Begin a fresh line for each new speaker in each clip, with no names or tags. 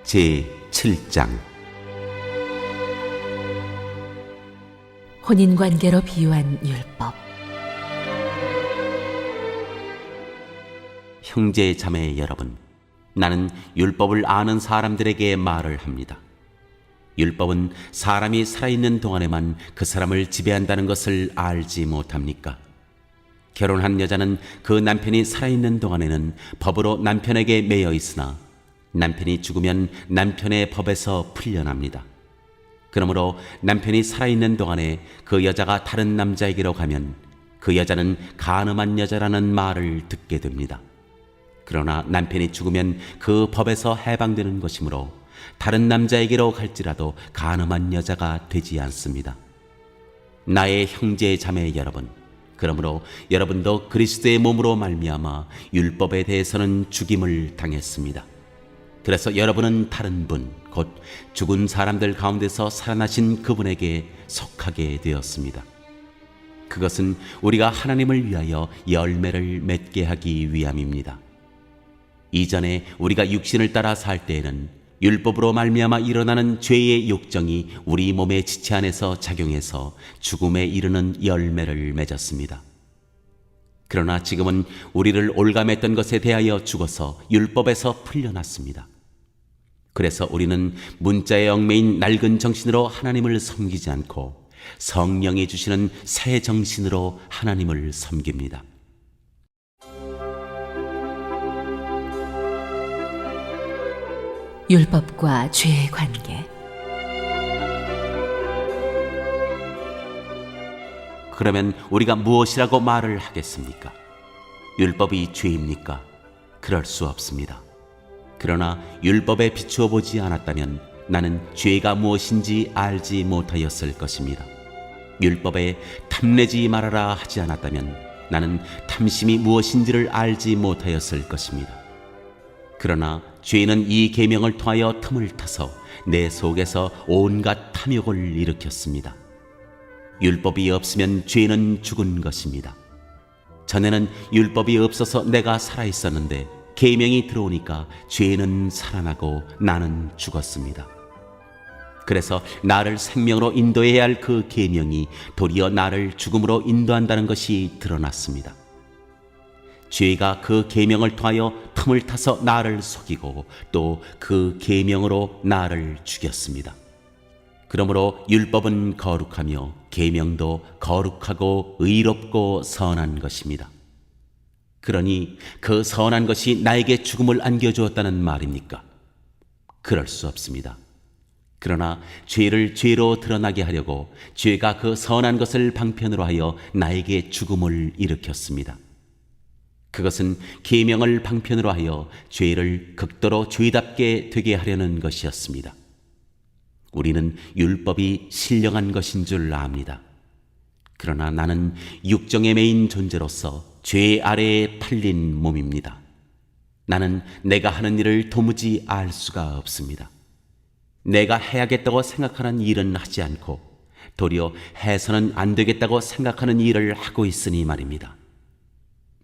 제7장.
혼인관계로 비유한 율법.
형제 자매 여러분, 나는 율법을 아는 사람들에게 말을 합니다. 율법은 사람이 살아있는 동안에만 그 사람을 지배한다는 것을 알지 못합니까? 결혼한 여자는 그 남편이 살아있는 동안에는 법으로 남편에게 매여 있으나 남편이 죽으면 남편의 법에서 풀려납니다. 그러므로 남편이 살아있는 동안에 그 여자가 다른 남자에게로 가면 그 여자는 간음한 여자라는 말을 듣게 됩니다. 그러나 남편이 죽으면 그 법에서 해방되는 것이므로 다른 남자에게로 갈지라도 간음한 여자가 되지 않습니다. 나의 형제 자매 여러분, 그러므로 여러분도 그리스도의 몸으로 말미암아 율법에 대해서는 죽임을 당했습니다. 그래서 여러분은 다른 분, 곧 죽은 사람들 가운데서 살아나신 그분에게 속하게 되었습니다. 그것은 우리가 하나님을 위하여 열매를 맺게 하기 위함입니다. 이전에 우리가 육신을 따라 살 때에는 율법으로 말미암아 일어나는 죄의 욕정이 우리 몸의 지체 안에서 작용해서 죽음에 이르는 열매를 맺었습니다. 그러나 지금은 우리를 올감했던 것에 대하여 죽어서 율법에서 풀려났습니다. 그래서 우리는 문자의 얽매인 낡은 정신으로 하나님을 섬기지 않고 성령이 주시는 새 정신으로 하나님을 섬깁니다.
율법과 죄의 관계.
그러면 우리가 무엇이라고 말을 하겠습니까? 율법이 죄입니까? 그럴 수 없습니다. 그러나 율법에 비추어 보지 않았다면 나는 죄가 무엇인지 알지 못하였을 것입니다. 율법에 탐내지 말아라 하지 않았다면 나는 탐심이 무엇인지를 알지 못하였을 것입니다. 그러나 죄는 이 계명을 통하여 틈을 타서 내 속에서 온갖 탐욕을 일으켰습니다. 율법이 없으면 죄는 죽은 것입니다. 전에는 율법이 없어서 내가 살아있었는데 계명이 들어오니까 죄는 살아나고 나는 죽었습니다. 그래서 나를 생명으로 인도해야 할 그 계명이 도리어 나를 죽음으로 인도한다는 것이 드러났습니다. 죄가 그 계명을 통하여 틈을 타서 나를 속이고 또 그 계명으로 나를 죽였습니다. 그러므로 율법은 거룩하며 계명도 거룩하고 의롭고 선한 것입니다. 그러니 그 선한 것이 나에게 죽음을 안겨주었다는 말입니까? 그럴 수 없습니다. 그러나 죄를 죄로 드러나게 하려고 죄가 그 선한 것을 방편으로 하여 나에게 죽음을 일으켰습니다. 그것은 계명을 방편으로 하여 죄를 극도로 죄답게 되게 하려는 것이었습니다. 우리는 율법이 신령한 것인 줄 압니다. 그러나 나는 육정에 매인 존재로서 죄 아래에 팔린 몸입니다. 나는 내가 하는 일을 도무지 알 수가 없습니다. 내가 해야겠다고 생각하는 일은 하지 않고 도리어 해서는 안 되겠다고 생각하는 일을 하고 있으니 말입니다.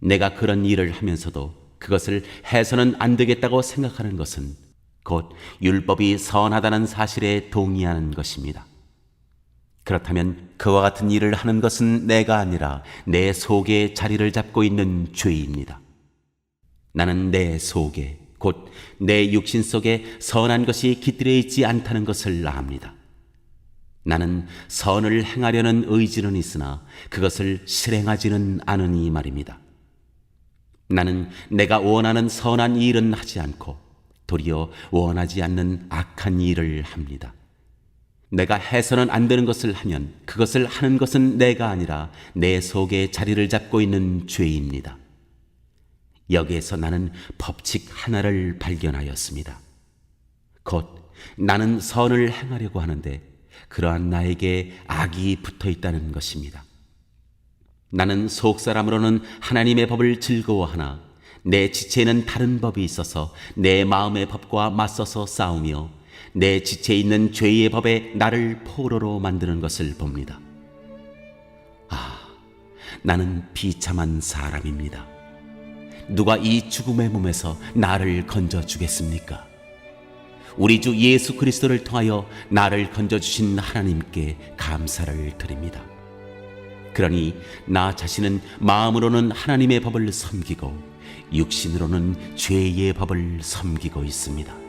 내가 그런 일을 하면서도 그것을 해서는 안 되겠다고 생각하는 것은 곧 율법이 선하다는 사실에 동의하는 것입니다. 그렇다면 그와 같은 일을 하는 것은 내가 아니라 내 속에 자리를 잡고 있는 죄입니다. 나는 내 속에 곧 내 육신 속에 선한 것이 깃들여 있지 않다는 것을 압니다. 나는 선을 행하려는 의지는 있으나 그것을 실행하지는 않으니 말입니다. 나는 내가 원하는 선한 일은 하지 않고 도리어 원하지 않는 악한 일을 합니다. 내가 해서는 안 되는 것을 하면 그것을 하는 것은 내가 아니라 내 속에 자리를 잡고 있는 죄입니다. 여기에서 나는 법칙 하나를 발견하였습니다. 곧 나는 선을 행하려고 하는데 그러한 나에게 악이 붙어 있다는 것입니다. 나는 속사람으로는 하나님의 법을 즐거워하나 내 지체에는 다른 법이 있어서 내 마음의 법과 맞서서 싸우며 내 지체에 있는 죄의 법에 나를 포로로 만드는 것을 봅니다. 나는 비참한 사람입니다. 누가 이 죽음의 몸에서 나를 건져주겠습니까? 우리 주 예수 그리스도를 통하여 나를 건져주신 하나님께 감사를 드립니다. 그러니 나 자신은 마음으로는 하나님의 법을 섬기고 육신으로는 죄의 법을 섬기고 있습니다.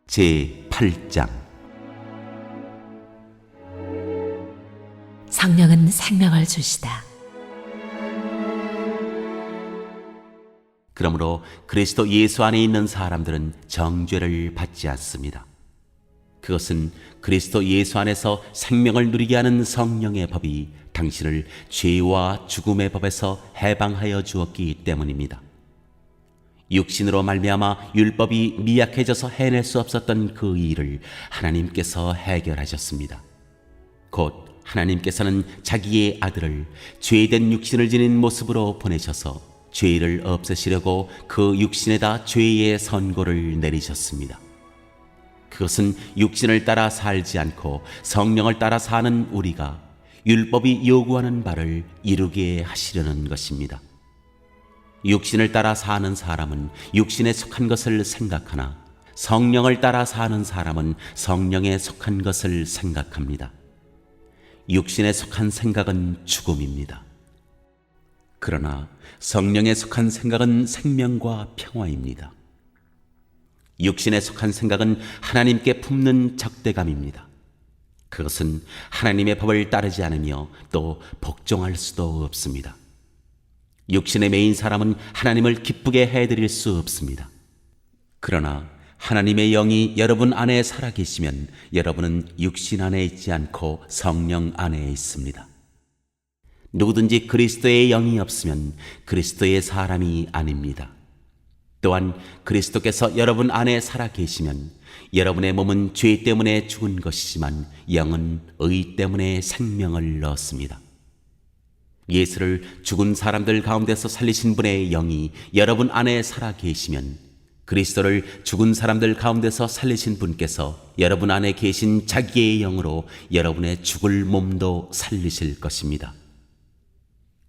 제8장
성령은 생명을 주시다.
그러므로 그리스도 예수 안에 있는 사람들은 정죄를 받지 않습니다. 그것은 그리스도 예수 안에서 생명을 누리게 하는 성령의 법이 당신을 죄와 죽음의 법에서 해방하여 주었기 때문입니다. 육신으로 말미암아 율법이 미약해져서 해낼 수 없었던 그 일을 하나님께서 해결하셨습니다. 곧 하나님께서는 자기의 아들을 죄된 육신을 지닌 모습으로 보내셔서 죄를 없애시려고 그 육신에다 죄의 선고를 내리셨습니다. 그것은 육신을 따라 살지 않고 성령을 따라 사는 우리가 율법이 요구하는 바를 이루게 하시려는 것입니다. 육신을 따라 사는 사람은 육신에 속한 것을 생각하나 성령을 따라 사는 사람은 성령에 속한 것을 생각합니다. 육신에 속한 생각은 죽음입니다. 그러나 성령에 속한 생각은 생명과 평화입니다. 육신에 속한 생각은 하나님께 품는 적대감입니다. 그것은 하나님의 법을 따르지 않으며 또 복종할 수도 없습니다. 육신에 매인 사람은 하나님을 기쁘게 해드릴 수 없습니다. 그러나 하나님의 영이 여러분 안에 살아계시면 여러분은 육신 안에 있지 않고 성령 안에 있습니다. 누구든지 그리스도의 영이 없으면 그리스도의 사람이 아닙니다. 또한 그리스도께서 여러분 안에 살아계시면 여러분의 몸은 죄 때문에 죽은 것이지만 영은 의 때문에 생명을 얻습니다. 예수를 죽은 사람들 가운데서 살리신 분의 영이 여러분 안에 살아계시면 그리스도를 죽은 사람들 가운데서 살리신 분께서 여러분 안에 계신 자기의 영으로 여러분의 죽을 몸도 살리실 것입니다.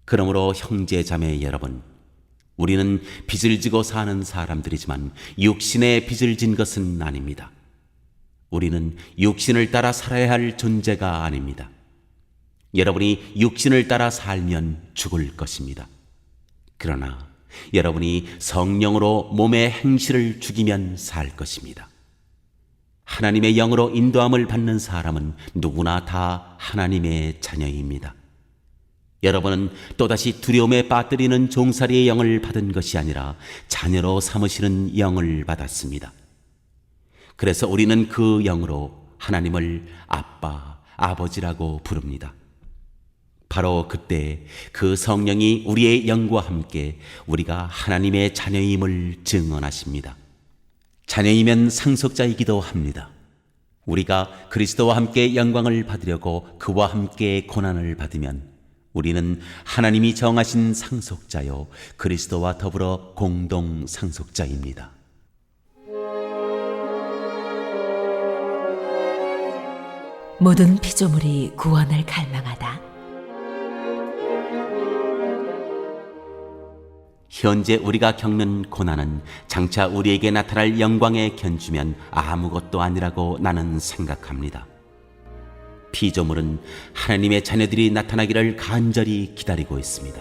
그러므로 형제 자매 여러분, 우리는 빚을 지고 사는 사람들이지만 육신에 빚을 진 것은 아닙니다. 우리는 육신을 따라 살아야 할 존재가 아닙니다. 여러분이 육신을 따라 살면 죽을 것입니다. 그러나 여러분이 성령으로 몸의 행실을 죽이면 살 것입니다. 하나님의 영으로 인도함을 받는 사람은 누구나 다 하나님의 자녀입니다. 여러분은 또다시 두려움에 빠뜨리는 종살이의 영을 받은 것이 아니라 자녀로 삼으시는 영을 받았습니다. 그래서 우리는 그 영으로 하나님을 아빠, 아버지라고 부릅니다. 바로 그때 그 성령이 우리의 영과 함께 우리가 하나님의 자녀임을 증언하십니다. 자녀이면 상속자이기도 합니다. 우리가 그리스도와 함께 영광을 받으려고 그와 함께 고난을 받으면 우리는 하나님이 정하신 상속자요 그리스도와 더불어 공동 상속자입니다.
모든 피조물이 구원을 갈망하다.
현재 우리가 겪는 고난은 장차 우리에게 나타날 영광에 견주면 아무것도 아니라고 나는 생각합니다. 피조물은 하나님의 자녀들이 나타나기를 간절히 기다리고 있습니다.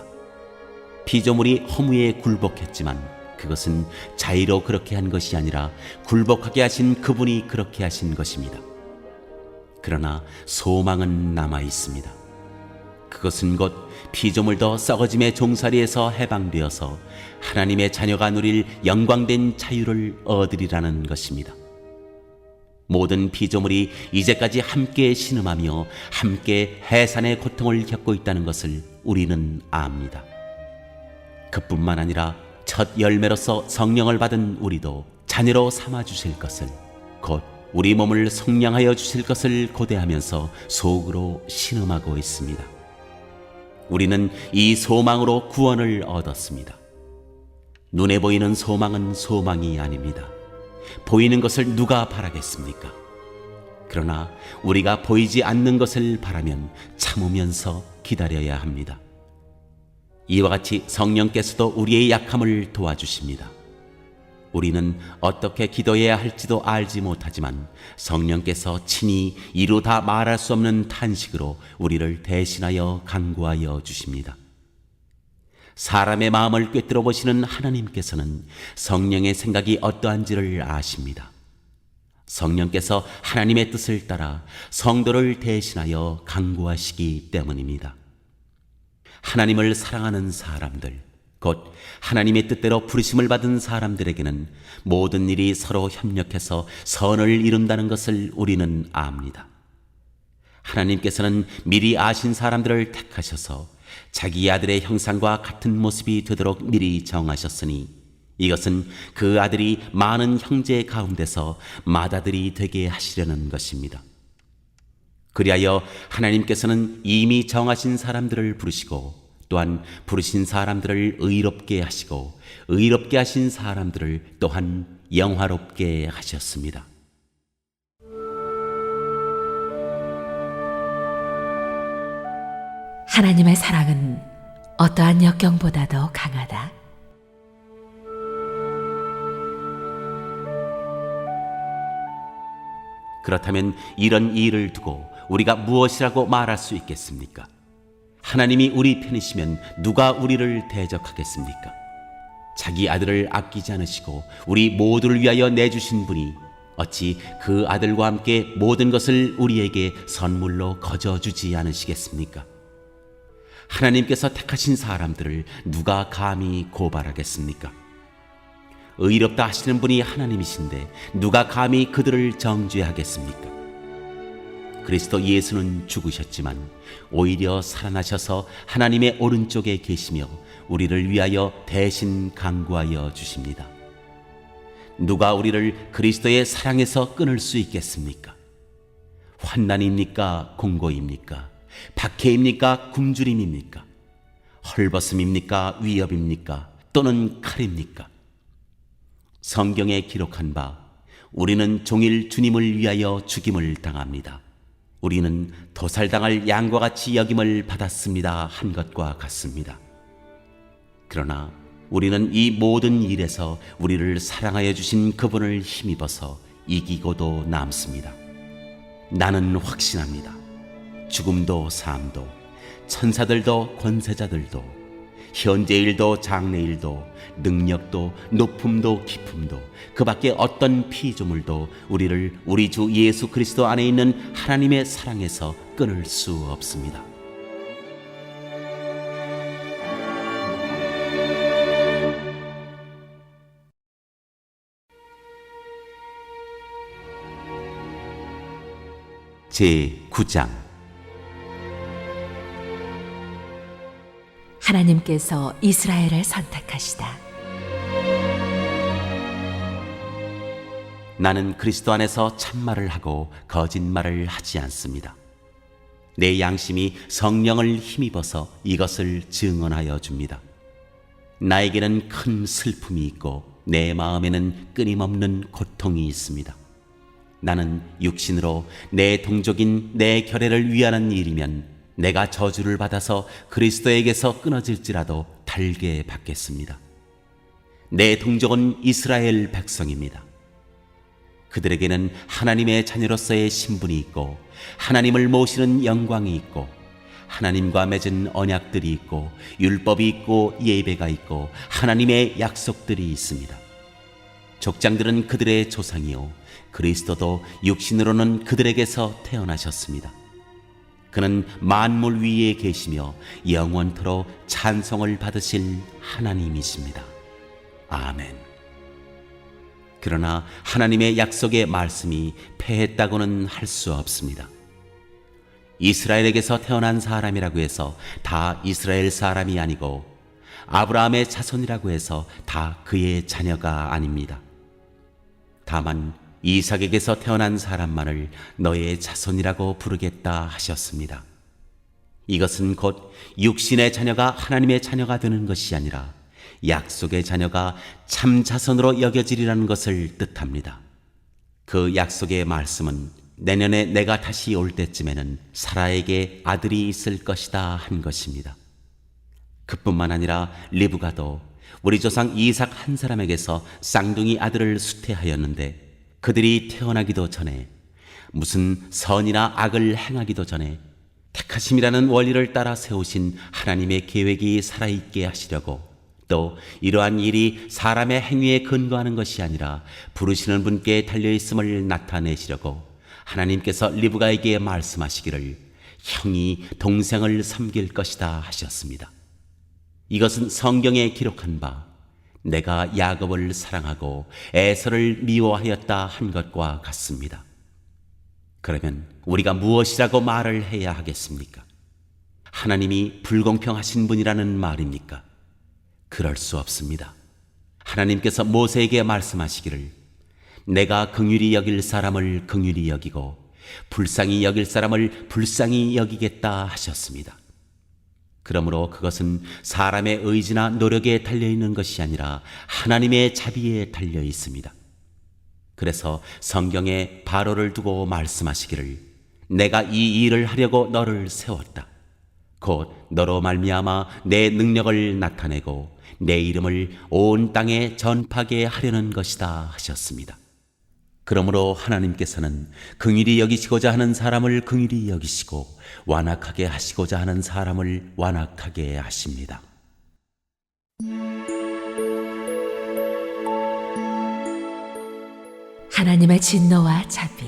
피조물이 허무에 굴복했지만 그것은 자의로 그렇게 한 것이 아니라 굴복하게 하신 그분이 그렇게 하신 것입니다. 그러나 소망은 남아 있습니다. 그것은 곧 피조물도 썩어짐의 종살이에서 해방되어서 하나님의 자녀가 누릴 영광된 자유를 얻으리라는 것입니다. 모든 피조물이 이제까지 함께 신음하며 함께 해산의 고통을 겪고 있다는 것을 우리는 압니다. 그뿐만 아니라 첫 열매로서 성령을 받은 우리도 자녀로 삼아주실 것을, 곧 우리 몸을 속량하여 주실 것을 고대하면서 속으로 신음하고 있습니다. 우리는 이 소망으로 구원을 얻었습니다. 눈에 보이는 소망은 소망이 아닙니다. 보이는 것을 누가 바라겠습니까? 그러나 우리가 보이지 않는 것을 바라면 참으면서 기다려야 합니다. 이와 같이 성령께서도 우리의 약함을 도와주십니다. 우리는 어떻게 기도해야 할지도 알지 못하지만 성령께서 친히 이루 다 말할 수 없는 탄식으로 우리를 대신하여 간구하여 주십니다. 사람의 마음을 꿰뚫어 보시는 하나님께서는 성령의 생각이 어떠한지를 아십니다. 성령께서 하나님의 뜻을 따라 성도를 대신하여 간구하시기 때문입니다. 하나님을 사랑하는 사람들, 곧 하나님의 뜻대로 부르심을 받은 사람들에게는 모든 일이 서로 협력해서 선을 이룬다는 것을 우리는 압니다. 하나님께서는 미리 아신 사람들을 택하셔서 자기 아들의 형상과 같은 모습이 되도록 미리 정하셨으니 이것은 그 아들이 많은 형제 가운데서 맏아들이 되게 하시려는 것입니다. 그리하여 하나님께서는 이미 정하신 사람들을 부르시고 또한 부르신 사람들을 의롭게 하시고 의롭게 하신 사람들을 또한 영화롭게 하셨습니다.
하나님의 사랑은 어떠한 역경보다도 강하다.
그렇다면 이런 일을 두고 우리가 무엇이라고 말할 수 있겠습니까? 하나님이 우리 편이시면 누가 우리를 대적하겠습니까? 자기 아들을 아끼지 않으시고 우리 모두를 위하여 내주신 분이 어찌 그 아들과 함께 모든 것을 우리에게 선물로 거저주지 않으시겠습니까? 하나님께서 택하신 사람들을 누가 감히 고발하겠습니까? 의롭다 하시는 분이 하나님이신데 누가 감히 그들을 정죄하겠습니까? 그리스도 예수는 죽으셨지만 오히려 살아나셔서 하나님의 오른쪽에 계시며 우리를 위하여 대신 간구하여 주십니다. 누가 우리를 그리스도의 사랑에서 끊을 수 있겠습니까? 환난입니까? 공고입니까? 박해입니까? 굶주림입니까? 헐벗음입니까? 위협입니까? 또는 칼입니까? 성경에 기록한 바 우리는 종일 주님을 위하여 죽임을 당합니다. 우리는 도살당할 양과 같이 여김을 받았습니다 한 것과 같습니다. 그러나 우리는 이 모든 일에서 우리를 사랑하여 주신 그분을 힘입어서 이기고도 남습니다. 나는 확신합니다. 죽음도 삶도 천사들도 권세자들도 현재일도 장래일도 능력도 높음도 깊음도 그 밖에 어떤 피조물도 우리를 우리 주 예수 그리스도 안에 있는 하나님의 사랑에서 끊을 수 없습니다. 제9장
하나님께서 이스라엘을 선택하시다.
나는 그리스도 안에서 참말을 하고 거짓말을 하지 않습니다. 내 양심이 성령을 힘입어서 이것을 증언하여 줍니다. 나에게는 큰 슬픔이 있고 내 마음에는 끊임없는 고통이 있습니다. 나는 육신으로 내 동족인 내 결애를 위하는 일이면 내가 저주를 받아서 그리스도에게서 끊어질지라도 달게 받겠습니다. 내 동족은 이스라엘 백성입니다. 그들에게는 하나님의 자녀로서의 신분이 있고 하나님을 모시는 영광이 있고 하나님과 맺은 언약들이 있고 율법이 있고 예배가 있고 하나님의 약속들이 있습니다. 족장들은 그들의 조상이요 그리스도도 육신으로는 그들에게서 태어나셨습니다. 그는 만물 위에 계시며 영원토록 찬송을 받으실 하나님이십니다. 아멘. 그러나 하나님의 약속의 말씀이 패했다고는 할 수 없습니다. 이스라엘에게서 태어난 사람이라고 해서 다 이스라엘 사람이 아니고 아브라함의 자손이라고 해서 다 그의 자녀가 아닙니다. 다만 이삭에게서 태어난 사람만을 너의 자손이라고 부르겠다 하셨습니다. 이것은 곧 육신의 자녀가 하나님의 자녀가 되는 것이 아니라 약속의 자녀가 참 자손으로 여겨지리라는 것을 뜻합니다. 그 약속의 말씀은 내년에 내가 다시 올 때쯤에는 사라에게 아들이 있을 것이다 한 것입니다. 그뿐만 아니라 리브가도 우리 조상 이삭 한 사람에게서 쌍둥이 아들을 수태하였는데 그들이 태어나기도 전에 무슨 선이나 악을 행하기도 전에 택하심이라는 원리를 따라 세우신 하나님의 계획이 살아있게 하시려고 또 이러한 일이 사람의 행위에 근거하는 것이 아니라 부르시는 분께 달려있음을 나타내시려고 하나님께서 리브가에게 말씀하시기를 형이 동생을 섬길 것이다 하셨습니다. 이것은 성경에 기록한 바 내가 야곱을 사랑하고 에서를 미워하였다 한 것과 같습니다. 그러면 우리가 무엇이라고 말을 해야 하겠습니까? 하나님이 불공평하신 분이라는 말입니까? 그럴 수 없습니다. 하나님께서 모세에게 말씀하시기를 내가 긍휼히 여길 사람을 긍휼히 여기고 불쌍히 여길 사람을 불쌍히 여기겠다 하셨습니다. 그러므로 그것은 사람의 의지나 노력에 달려있는 것이 아니라 하나님의 자비에 달려 있습니다. 그래서 성경에 바로를 두고 말씀하시기를 내가 이 일을 하려고 너를 세웠다. 곧 너로 말미암아 내 능력을 나타내고 내 이름을 온 땅에 전파하게 하려는 것이다 하셨습니다. 그러므로 하나님께서는 긍휼히 여기시고자 하는 사람을 긍휼히 여기시고 완악하게 하시고자 하는 사람을 완악하게 하십니다.
하나님의 진노와 자비.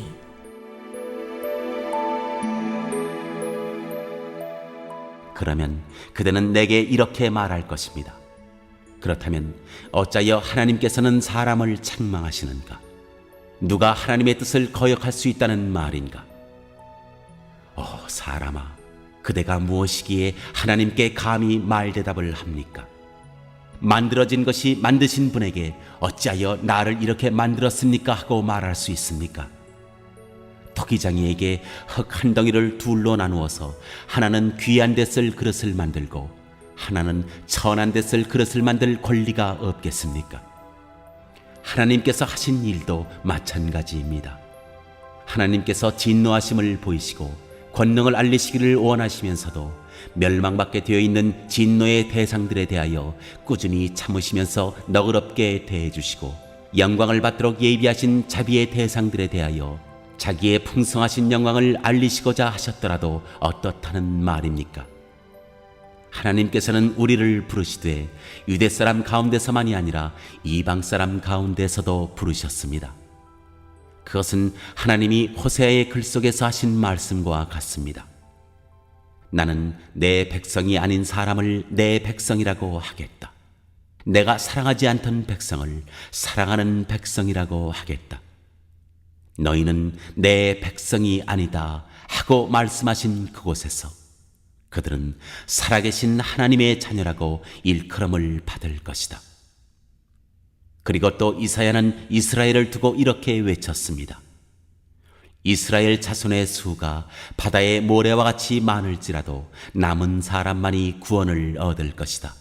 그러면 그대는 내게 이렇게 말할 것입니다. 그렇다면 어찌하여 하나님께서는 사람을 책망하시는가? 누가 하나님의 뜻을 거역할 수 있다는 말인가? 사람아, 그대가 무엇이기에 하나님께 감히 말대답을 합니까? 만들어진 것이 만드신 분에게 어찌하여 나를 이렇게 만들었습니까? 하고 말할 수 있습니까? 토기장이에게 흙 한 덩이를 둘로 나누어서 하나는 귀한 데 쓸 그릇을 만들고 하나는 천한 데 쓸 그릇을 만들 권리가 없겠습니까? 하나님께서 하신 일도 마찬가지입니다. 하나님께서 진노하심을 보이시고 권능을 알리시기를 원하시면서도 멸망받게 되어 있는 진노의 대상들에 대하여 꾸준히 참으시면서 너그럽게 대해주시고 영광을 받도록 예비하신 자비의 대상들에 대하여 자기의 풍성하신 영광을 알리시고자 하셨더라도 어떻다는 말입니까? 하나님께서는 우리를 부르시되 유대 사람 가운데서만이 아니라 이방 사람 가운데서도 부르셨습니다. 그것은 하나님이 호세아의 글 속에서 하신 말씀과 같습니다. 나는 내 백성이 아닌 사람을 내 백성이라고 하겠다. 내가 사랑하지 않던 백성을 사랑하는 백성이라고 하겠다. 너희는 내 백성이 아니다 하고 말씀하신 그곳에서 그들은 살아계신 하나님의 자녀라고 일컬음을 받을 것이다. 그리고 또 이사야는 이스라엘을 두고 이렇게 외쳤습니다. 이스라엘 자손의 수가 바다의 모래와 같이 많을지라도 남은 사람만이 구원을 얻을 것이다.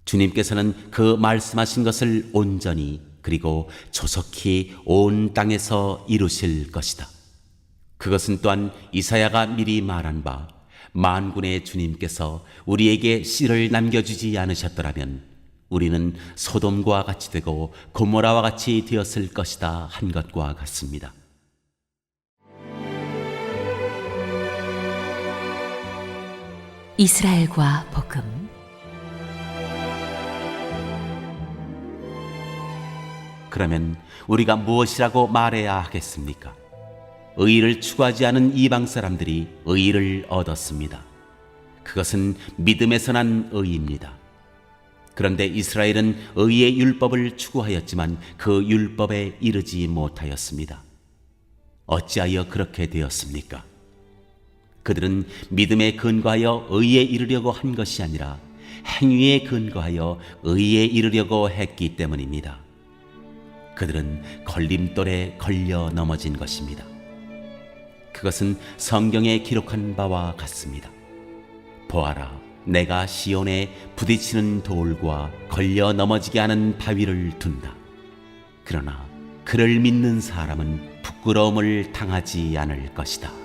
주님께서는 그 말씀하신 것을 온전히 그리고 조속히 온 땅에서 이루실 것이다. 그것은 또한 이사야가 미리 말한 바 만군의 주님께서 우리에게 씨를 남겨주지 않으셨더라면 우리는 소돔과 같이 되고 고모라와 같이 되었을 것이다 한 것과 같습니다.
이스라엘과 복음.
그러면 우리가 무엇이라고 말해야 하겠습니까? 의의를 추구하지 않은 이방 사람들이 의의를 얻었습니다. 그것은 믿음에서 난 의의입니다. 그런데 이스라엘은 의의 율법을 추구하였지만 그 율법에 이르지 못하였습니다. 어찌하여 그렇게 되었습니까? 그들은 믿음에 근거하여 의에 이르려고 한 것이 아니라 행위에 근거하여 의에 이르려고 했기 때문입니다. 그들은 걸림돌에 걸려 넘어진 것입니다. 그것은 성경에 기록한 바와 같습니다. 보아라, 내가 시온에 부딪히는 돌과 걸려 넘어지게 하는 바위를 둔다. 그러나 그를 믿는 사람은 부끄러움을 당하지 않을 것이다.